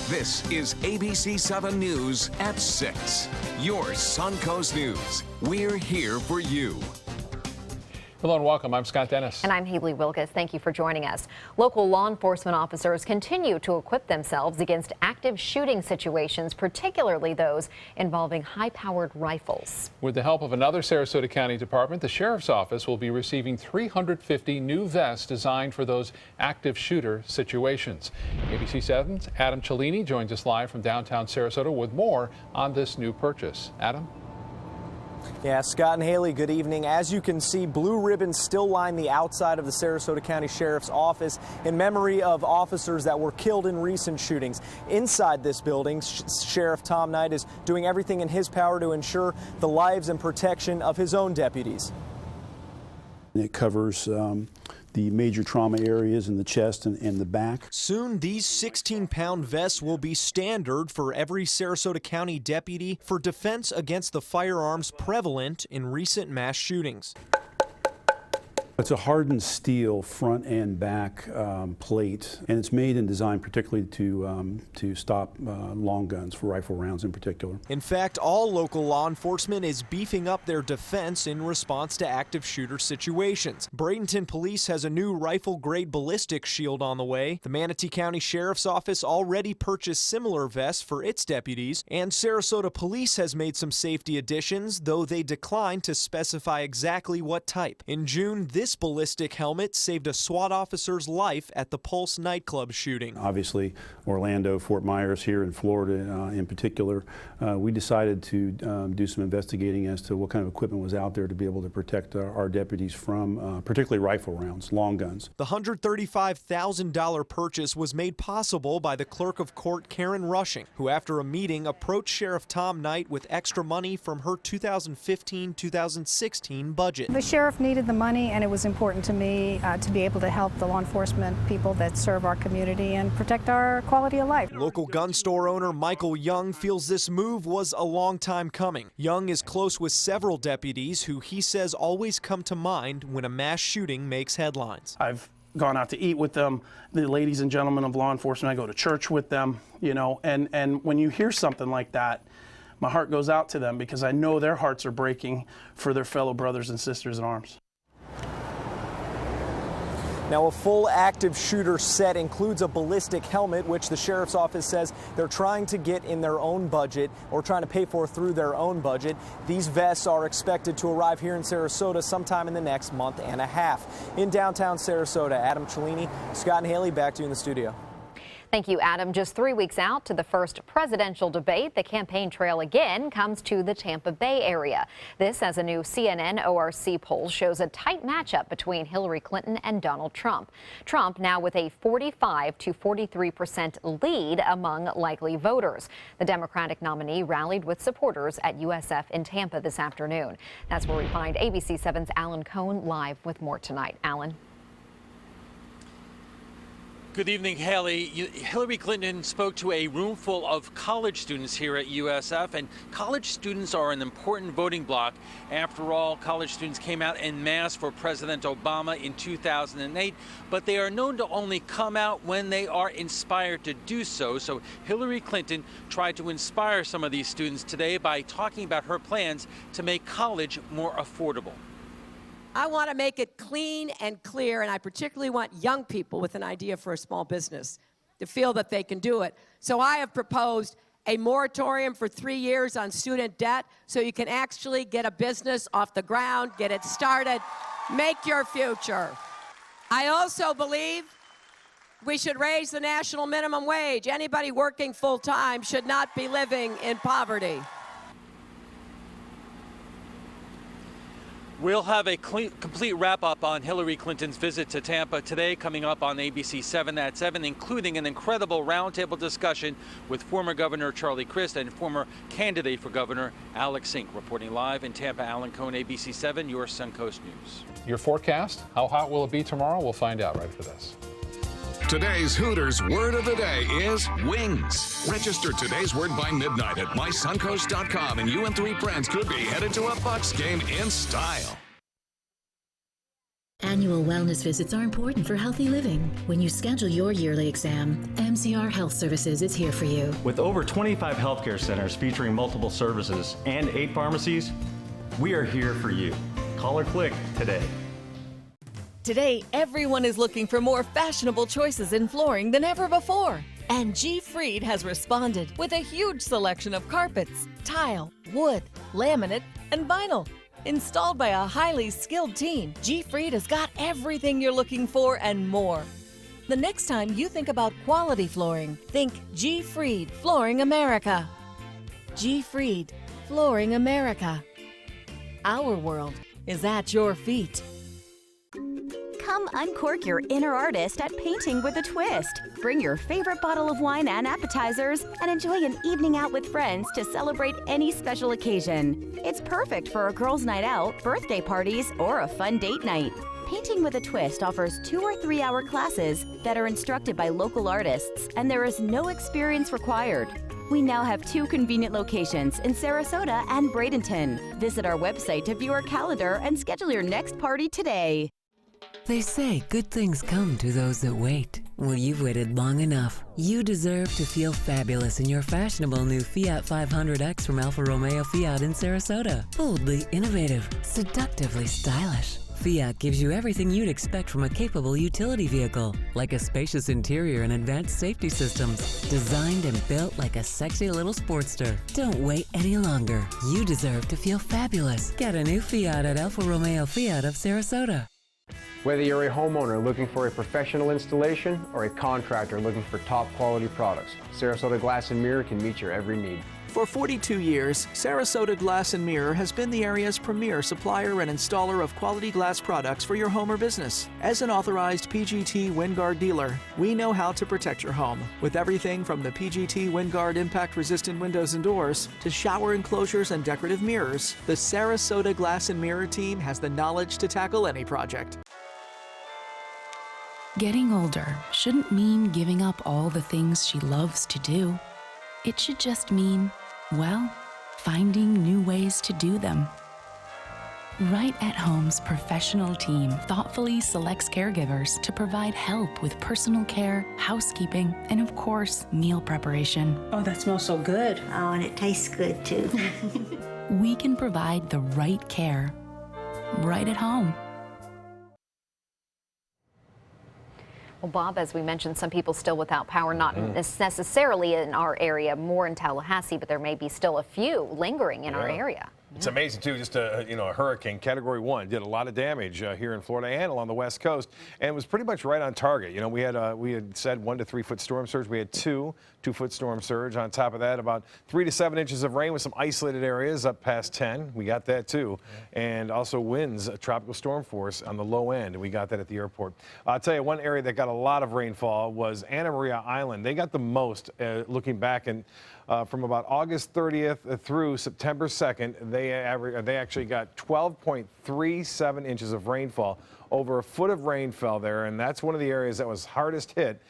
This is ABC7 News at 6. Your Suncoast News. We're here for you. Hello and welcome. I'm Scott Dennis. And I'm Haley Wilkes. Thank you for joining us. Local law enforcement officers continue to equip themselves against active shooting situations, particularly those involving high-powered rifles. With the help of another Sarasota County department, the Sheriff's Office will be receiving 350 new vests designed for those active shooter situations. ABC7's Adam Cellini joins us live from downtown Sarasota with more on this new purchase. Adam? Yeah, Scott and Haley, good evening. As you can see, blue ribbons still line the outside of the Sarasota County Sheriff's Office in memory of officers that were killed in recent shootings. Inside this building, Sheriff Tom Knight is doing everything in his power to ensure the lives and protection of his own deputies. It covers the major trauma areas in the chest and the back. Soon, these 16-pound vests will be standard for every Sarasota County deputy for defense against the firearms prevalent in recent mass shootings. It's a hardened steel front and back plate, and it's made and designed particularly to stop long guns, for rifle rounds in particular. In fact, all local law enforcement is beefing up their defense in response to active shooter situations. Bradenton Police has a new rifle-grade ballistic shield on the way. The Manatee County Sheriff's Office already purchased similar vests for its deputies, and Sarasota Police has made some safety additions, though they declined to specify exactly what type. In June, this ballistic helmet saved a SWAT officer's life at the Pulse nightclub shooting. Obviously, Orlando, Fort Myers here in Florida in particular, we decided to do some investigating as to what kind of equipment was out there to be able to protect our deputies from particularly rifle rounds, long guns. The $135,000 purchase was made possible by the clerk of court, Karen Rushing, who after a meeting approached Sheriff Tom Knight with extra money from her 2015-2016 budget. The sheriff needed the money, and it was important to me to be able to help the law enforcement people that serve our community and protect our quality of life. Local gun store owner Michael Young feels this move was a long time coming. Young is close with several deputies who he says always come to mind when a mass shooting makes headlines. I've gone out to eat with them, the ladies and gentlemen of law enforcement. I go to church with them, you know, and when you hear something like that, my heart goes out to them because I know their hearts are breaking for their fellow brothers and sisters in arms. Now, a full active shooter set includes a ballistic helmet, which the Sheriff's Office says they're trying to get in their own budget or trying to pay for through their own budget. These vests are expected to arrive here in Sarasota sometime in the next month and a half. In downtown Sarasota, Adam Cellini, Scott and Haley, back to you in the studio. Thank you, Adam. Just 3 weeks out to the first presidential debate, the campaign trail again comes to the Tampa Bay area. This, as a new CNN ORC poll shows a tight matchup between Hillary Clinton and Donald Trump. Trump now with a 45 to 43% lead among likely voters. The Democratic nominee rallied with supporters at USF in Tampa this afternoon. That's where we find ABC7's Alan Cohn live with more tonight. Alan. Good evening, Haley. Hillary Clinton spoke to a room full of college students here at USF, and college students are an important voting bloc. After all, college students came out en masse for President Obama in 2008, but they are known to only come out when they are inspired to do so. So Hillary Clinton tried to inspire some of these students today by talking about her plans to make college more affordable. I want to make it clean and clear, and I particularly want young people with an idea for a small business to feel that they can do it. So I have proposed a moratorium for 3 years on student debt so you can actually get a business off the ground, get it started, make your future. I also believe we should raise the national minimum wage. Anybody working full-time should not be living in poverty. We'll have a complete wrap-up on Hillary Clinton's visit to Tampa today, coming up on ABC7 at 7, including an incredible roundtable discussion with former Governor Charlie Crist and former candidate for Governor Alex Sink. Reporting live in Tampa, Alan Cohn, ABC7, your Suncoast News. Your forecast? How hot will it be tomorrow? We'll find out right after this. Today's Hooters word of the day is wings. Register today's word by midnight at mysuncoast.com, and you and 3 friends could be headed to a Bucs game in style. Annual wellness visits are important for healthy living. When you schedule your yearly exam, MCR Health Services is here for you. With over 25 healthcare centers featuring multiple services and 8 pharmacies, we are here for you. Call or click today. Today, everyone is looking for more fashionable choices in flooring than ever before. And G. Fried has responded with a huge selection of carpets, tile, wood, laminate, and vinyl. Installed by a highly skilled team, G. Fried has got everything you're looking for and more. The next time you think about quality flooring, think G. Fried Flooring America. G. Fried Flooring America. Our world is at your feet. Come uncork your inner artist at Painting with a Twist. Bring your favorite bottle of wine and appetizers and enjoy an evening out with friends to celebrate any special occasion. It's perfect for a girls' night out, birthday parties, or a fun date night. Painting with a Twist offers 2 or 3 hour classes that are instructed by local artists, and there is no experience required. We now have 2 convenient locations in Sarasota and Bradenton. Visit our website to view our calendar and schedule your next party today. They say good things come to those that wait. Well, you've waited long enough. You deserve to feel fabulous in your fashionable new Fiat 500X from Alfa Romeo Fiat in Sarasota. Boldly innovative, seductively stylish. Fiat gives you everything you'd expect from a capable utility vehicle, like a spacious interior and advanced safety systems, designed and built like a sexy little sportster. Don't wait any longer. You deserve to feel fabulous. Get a new Fiat at Alfa Romeo Fiat of Sarasota. Whether you're a homeowner looking for a professional installation or a contractor looking for top quality products, Sarasota Glass and Mirror can meet your every need. For 42 years, Sarasota Glass and Mirror has been the area's premier supplier and installer of quality glass products for your home or business. As an authorized PGT WindGuard dealer, we know how to protect your home with everything from the PGT WindGuard impact-resistant windows and doors to shower enclosures and decorative mirrors. The Sarasota Glass and Mirror team has the knowledge to tackle any project. Getting older shouldn't mean giving up all the things she loves to do. It should just mean, well, finding new ways to do them. Right at Home's professional team thoughtfully selects caregivers to provide help with personal care, housekeeping, and of course, meal preparation. Oh, that smells so good. Oh, and it tastes good too. We can provide the right care right at home. Well, Bob, as we mentioned, some people still without power, not necessarily in our area, more in Tallahassee, but there may be still a few lingering in our area. It's amazing, too, just a hurricane, Category 1, did a lot of damage here in Florida and along the West Coast, and it was pretty much right on target. You know, we had said 1 to 3 foot storm surge. We had 2-foot storm surge. On top of that, about 3 to 7 inches of rain with some isolated areas up past 10. We got that, too. And also winds, tropical storm force on the low end, and we got that at the airport. I'll tell you, one area that got a lot of rainfall was Anna Maria Island. They got the most, looking back, and from about August 30th through September 2nd, they actually got 12.37 inches of rainfall. Over a foot of rain fell there, and that's one of the areas that was hardest hit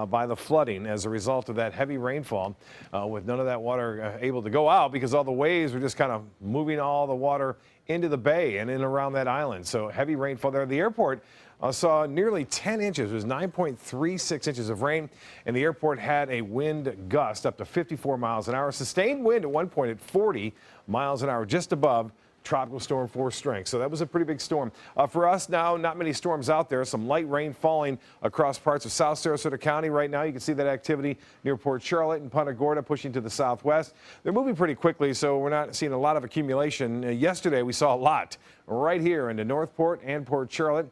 by the flooding as a result of that heavy rainfall, with none of that water able to go out because all the waves were just kind of moving all the water into the bay and in around that island. So heavy rainfall there. The airport saw nearly 10 inches. It was 9.36 inches of rain, and the airport had a wind gust up to 54 miles an hour. Sustained wind at one point at 40 miles an hour, just above tropical storm force strength. So that was a pretty big storm. For us now, not many storms out there. Some light rain falling across parts of South Sarasota County right now. You can see that activity near Port Charlotte and Punta Gorda pushing to the southwest. They're moving pretty quickly, so we're not seeing a lot of accumulation. Yesterday, we saw a lot right here into Northport and Port Charlotte.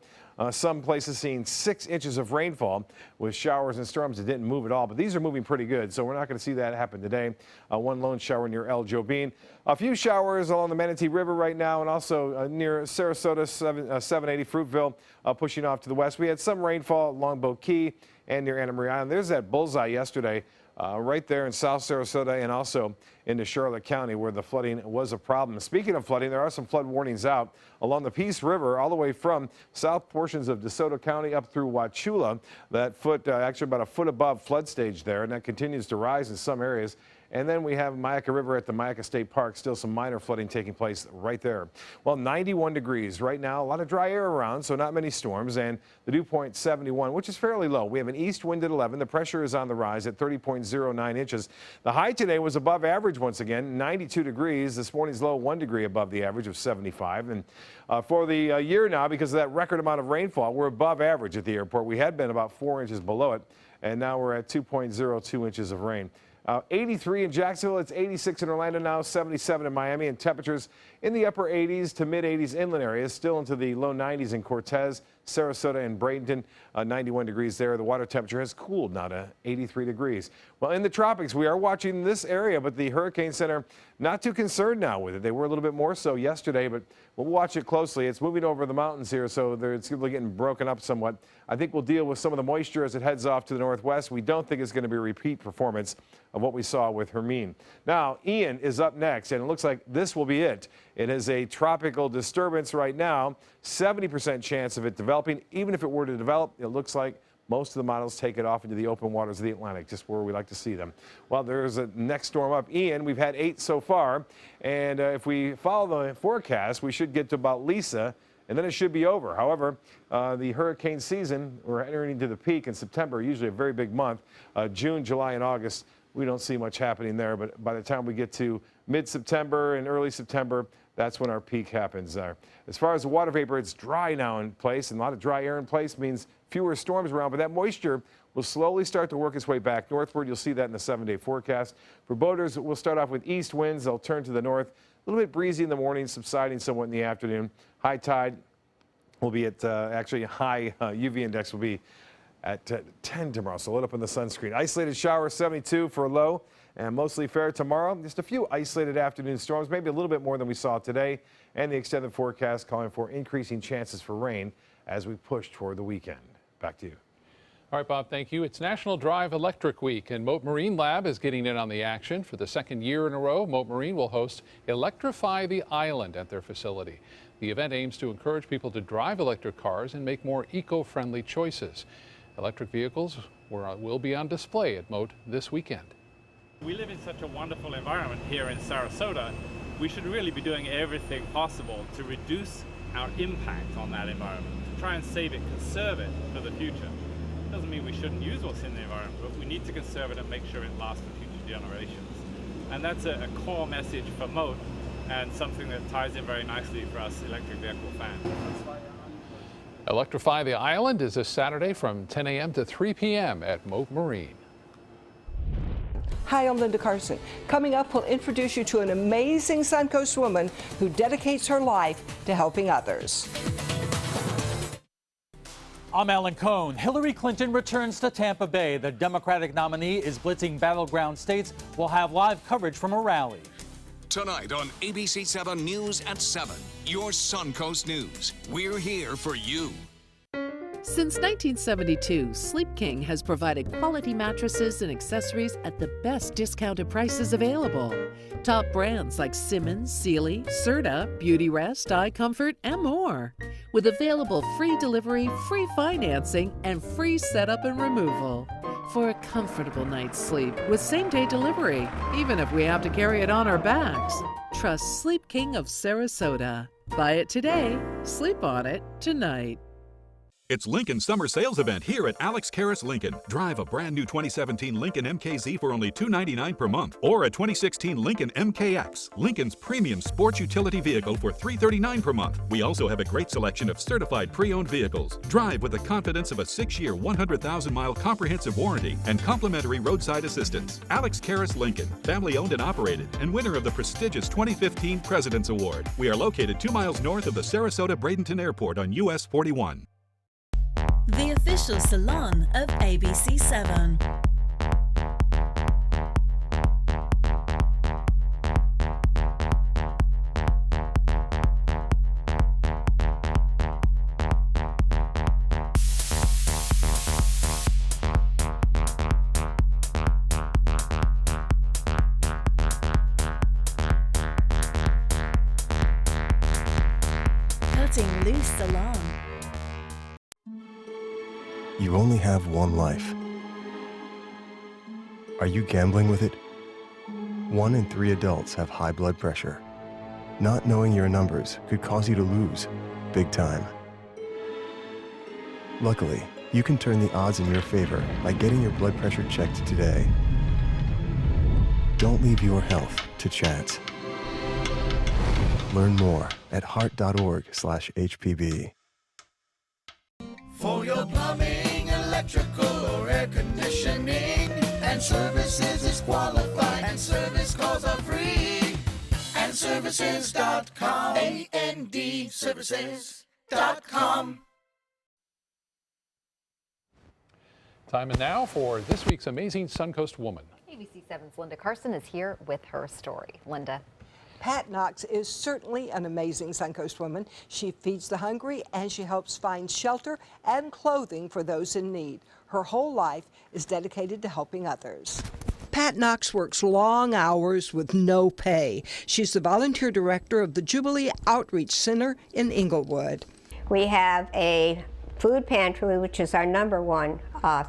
Some places seeing 6 inches of rainfall with showers and storms that didn't move at all. But these are moving pretty good, so we're not going to see that happen today. One lone shower near El Jobin. A few showers along the Manatee River right now, and also near Sarasota, 780 Fruitville, pushing off to the west. We had some rainfall at Longboat Key and near Anna Maria Island. There's that bullseye yesterday. Right there in South Sarasota and also into Charlotte County where the flooding was a problem. Speaking of flooding, there are some flood warnings out along the Peace River all the way from south portions of DeSoto County up through Wauchula. That foot, actually about a foot above flood stage there, and that continues to rise in some areas. And then we have Myakka River at the Myakka State Park. Still some minor flooding taking place right there. Well, 91 degrees right now. A lot of dry air around, so not many storms. And the dew point 71, which is fairly low. We have an east wind at 11. The pressure is on the rise at 30.09 inches. The high today was above average once again, 92 degrees. This morning's low 1 degree above the average of 75. And for the year now, because of that record amount of rainfall, we're above average at the airport. We had been about 4 inches below it, and now we're at 2.02 inches of rain. 83 in Jacksonville, it's 86 in Orlando now, 77 in Miami, and temperatures in the upper 80s to mid 80s inland areas, still into the low 90s in Cortez, Sarasota, and Bradenton, 91 degrees there. The water temperature has cooled now to 83 degrees. Well, in the tropics, we are watching this area, but the Hurricane Center not too concerned now with it. They were a little bit more so yesterday, but we'll watch it closely. It's moving over the mountains here, so it's getting broken up somewhat. I think we'll deal with some of the moisture as it heads off to the northwest. We don't think it's going to be a repeat performance of what we saw with Hermine. Now, Ian is up next, and it looks like this will be it. It is a tropical disturbance right now, 70% chance of it developing. Even if it were to develop, it looks like most of the models take it off into the open waters of the Atlantic, just where we like to see them. Well, there's a next storm up, Ian. We've had 8 so far, and if we follow the forecast, we should get to about Lisa, and then it should be over. However, the hurricane season, we're entering into the peak in September, usually a very big month. June, July, and August, we don't see much happening there, but by the time we get to mid-September and early September, that's when our peak happens there. As far as the water vapor, it's dry now in place, and a lot of dry air in place means fewer storms around, but that moisture will slowly start to work its way back northward. You'll see that in the 7-day forecast. For boaters, we'll start off with east winds. They'll turn to the north. A little bit breezy in the morning, subsiding somewhat in the afternoon. High tide will be at, actually high UV index will be at 10 tomorrow, so lit up in the sunscreen. Isolated shower, 72 for a low, and mostly fair tomorrow. Just a few isolated afternoon storms, maybe a little bit more than we saw today, and the extended forecast calling for increasing chances for rain as we push toward the weekend. Back to you. All right, Bob, thank you. It's National Drive Electric Week, and Mote Marine Lab is getting in on the action. For the second year in a row, Mote Marine will host Electrify the Island at their facility. The event aims to encourage people to drive electric cars and make more eco-friendly choices. Electric vehicles will be on display at Mote this weekend. We live in such a wonderful environment here in Sarasota. We should really be doing everything possible to reduce our impact on that environment, to try and save it, conserve it for the future. Doesn't mean we shouldn't use what's in the environment, but we need to conserve it and make sure it lasts for future generations. And that's a core message for Mote, and something that ties in very nicely for us electric vehicle fans. Electrify the Island is this Saturday from 10 a.m. to 3 p.m. at Mote Marine. Hi, I'm Linda Carson. Coming up, we'll introduce you to an amazing Suncoast woman who dedicates her life to helping others. I'm Alan Cohn. Hillary Clinton returns to Tampa Bay. The Democratic nominee is blitzing battleground states. We'll have live coverage from a rally. Tonight on ABC7 News at 7, your Suncoast News. We're here for you. Since 1972, Sleep King has provided quality mattresses and accessories at the best discounted prices available. Top brands like Simmons, Sealy, Serta, Beautyrest, iComfort, and more. With available free delivery, free financing, and free setup and removal. For a comfortable night's sleep with same-day delivery, even if we have to carry it on our backs. Trust Sleep King of Sarasota. Buy it today, sleep on it tonight. It's Lincoln's summer sales event here at Alex Karras Lincoln. Drive a brand new 2017 Lincoln MKZ for only $299 per month, or a 2016 Lincoln MKX, Lincoln's premium sports utility vehicle, for $339 per month. We also have a great selection of certified pre-owned vehicles. Drive with the confidence of a 6-year, 100,000-mile comprehensive warranty and complimentary roadside assistance. Alex Karras Lincoln, family-owned and operated, and winner of the prestigious 2015 President's Award. We are located 2 miles north of the Sarasota-Bradenton Airport on US 41. The official salon of ABC7. Cutting Loose Salon. You only have one life. Are you gambling with it? 1 in 3 adults have high blood pressure. Not knowing your numbers could cause you to lose, big time. Luckily, you can turn the odds in your favor by getting your blood pressure checked today. Don't leave your health to chance. Learn more at heart.org/HPB. For your plumbing, electrical, or air conditioning, and services is qualified, and service calls are free. And services.com, AND services.com. Time and now for this week's Amazing Suncoast Woman. ABC7's Linda Carson is here with her story. Linda. Pat Knox is certainly an amazing Suncoast woman. She feeds the hungry and she helps find shelter and clothing for those in need. Her whole life is dedicated to helping others. Pat Knox works long hours with no pay. She's the volunteer director of the Jubilee Outreach Center in Inglewood. We have a food pantry, which is our #1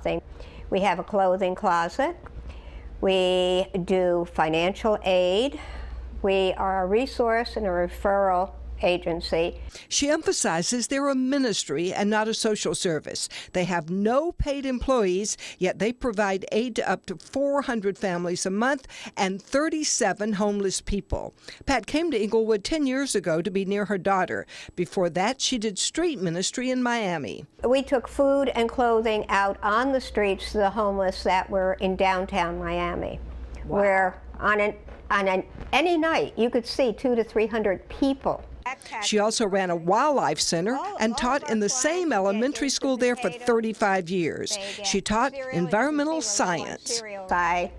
thing. We have a clothing closet. We do financial aid. We are a resource and a referral agency. She emphasizes they're a ministry and not a social service. They have no paid employees, yet they provide aid to up to 400 families a month and 37 homeless people. Pat came to Inglewood 10 years ago to be near her daughter. Before that, she did street ministry in Miami. We took food and clothing out on the streets to the homeless that were in downtown Miami, where any night you could see 200 to 300 people. She also ran a wildlife center and taught in the same elementary school there for 35 years. She taught environmental science. I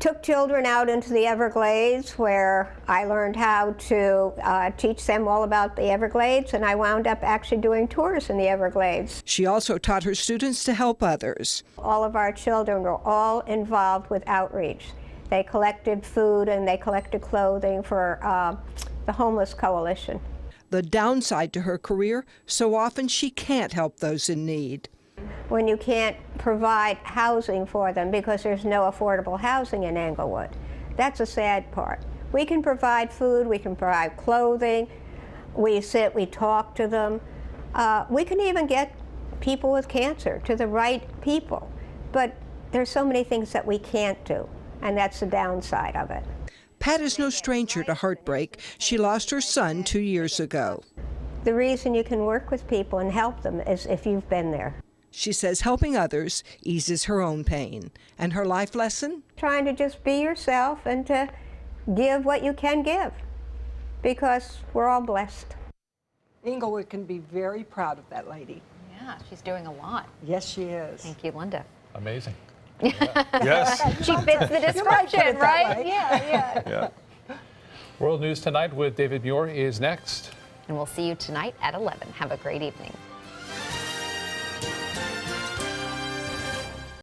took children out into the Everglades where I learned how to teach them all about the Everglades, and I wound up actually doing tours in the Everglades. She also taught her students to help others. All of our children were all involved with outreach. They collected food and they collected clothing for the Homeless Coalition. The downside to her career, so often she can't help those in need. When you can't provide housing for them because there's no affordable housing in Englewood, that's a sad part. We can provide food, we can provide clothing, we sit, we talk to them. We can even get people with cancer to the right people, but there's so many things that we can't do. And that's the downside of it. Pat is no stranger to heartbreak. She lost her son 2 years ago. The reason you can work with people and help them is if you've been there. She says helping others eases her own pain. And her life lesson? Trying to just be yourself and to give what you can give, because we're all blessed. Inglewood can be very proud of that lady. Yeah, she's doing a lot. Yes, she is. Thank you, Linda. Amazing. Yes. She fits the description, right? Yeah. World News Tonight with David Muir is next. And we'll see you tonight at 11. Have a great evening.